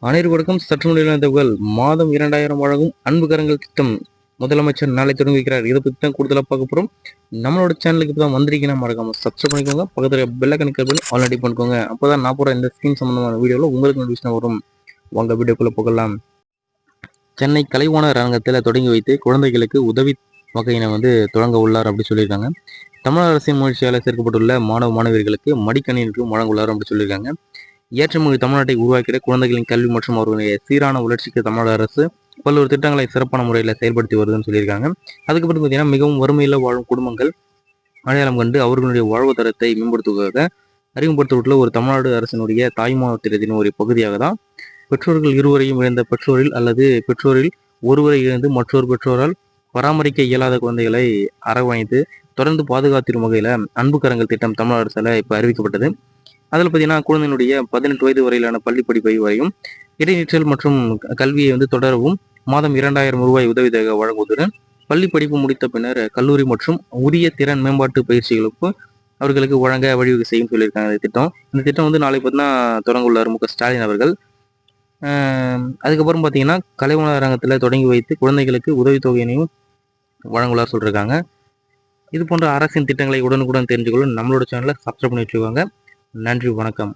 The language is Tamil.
அனைவருக்கும் சற்று முன்னிலான தகவல். மாதம் 2000 வழங்கும் அன்பு கரங்கள் திட்டம் முதலமைச்சர் நாளை தொடங்கி வைக்கிறார். இதை பற்றி தான் கூடுதலாக பார்க்க போகிறோம். நம்மளோட சேனலுக்கு இப்போ தான் வந்திருக்கீங்கன்னா மறக்காம சப்ஸ்கிரைப் பண்ணிக்கோங்க. பக்கத்தில் பெல் ஐகானை கிளிக் பண்ணி ஆல்ரெடி பண்ணிக்கோங்க. அப்போ தான் நான் போகிற இந்த ஸ்கீம் சம்பந்தமான வீடியோவில் உங்களுக்கு நோட்டிஃபிகேஷன் வரும். உங்கள் வீடியோக்குள்ளே போகலாம். சென்னை கலைவாணர் அரங்கத்தில் தொடங்கி வைத்து குழந்தைகளுக்கு உதவி வகையினை தொடங்க உள்ளார் அப்படி சொல்லியிருக்காங்க. தமிழக அரசின் முயற்சியால் சேர்க்கப்பட்டுள்ள மாணவ மாணவியர்களுக்கு மடிக்கணினிக்கும் வழங்க உள்ளார் அப்படி சொல்லியிருக்காங்க. ஏற்றமிகு தமிழ்நாட்டை உருவாக்கிற குழந்தைகளின் கல்வி மற்றும் அவர்களுடைய சீரான வளர்ச்சிக்கு தமிழக அரசு பல்வேறு திட்டங்களை சிறப்பான முறையில் செயல்படுத்தி வருதுன்னு சொல்லியிருக்காங்க. அதுக்கப்புறம் பார்த்தீங்கன்னா மிகவும் வறுமையில் வாழும் குடும்பங்கள் அடையாளம் கண்டு அவர்களுடைய வாழ்வாதாரத்தை மேம்படுத்துவதாக அறிமுகப்படுத்தப்பட்டுள்ள ஒரு தமிழ்நாடு அரசினுடைய தாய்மானவ திட்டத்தின் ஒரு பகுதியாக தான் பெற்றோர்கள் இருவரையும் இழந்த பெற்றோரில் அல்லது பெற்றோரில் ஒருவரை இழந்து மற்றொரு பெற்றோரால் பராமரிக்க இயலாத குழந்தைகளை அரவணைத்து தொடர்ந்து பாதுகாத்திடும் வகையில் அன்பு கரங்கள் திட்டம் தமிழக அரசால் இப்போ அறிவிக்கப்பட்டது. அதில் பார்த்தீங்கன்னா குழந்தையினுடைய 18 வயது வரையிலான பள்ளி படிப்பை வரையும் இடைநிற்றல் மற்றும் கல்வியை தொடரவும் மாதம் 2000 ரூபாய் உதவித்தொகை வழங்குவதுடன் பள்ளி படிப்பு முடித்த பின்னர் கல்லூரி மற்றும் உரிய திறன் மேம்பாட்டு பயிற்சிகளுக்கு அவர்களுக்கு வழங்க வழிவகை செய்யும் சொல்லியிருக்காங்க. இந்த திட்டம் நாளை பார்த்தீங்கன்னா தொடங்க உள்ளார் மு.க. ஸ்டாலின் அவர்கள். அதுக்கப்புறம் பார்த்தீங்கன்னா கலைவாணர் அரங்கத்தில் தொடங்கி வைத்து குழந்தைகளுக்கு உதவித்தொகையினையும் வழங்குள்ளார் சொல்லியிருக்காங்க. இது போன்ற அரசின் திட்டங்களை உடனுக்குடன் தெரிஞ்சுக்கொள்ள நம்மளோட சேனலை சப்ஸ்கிரைப் பண்ணி வச்சுக்கோங்க. நன்றி, வணக்கம்.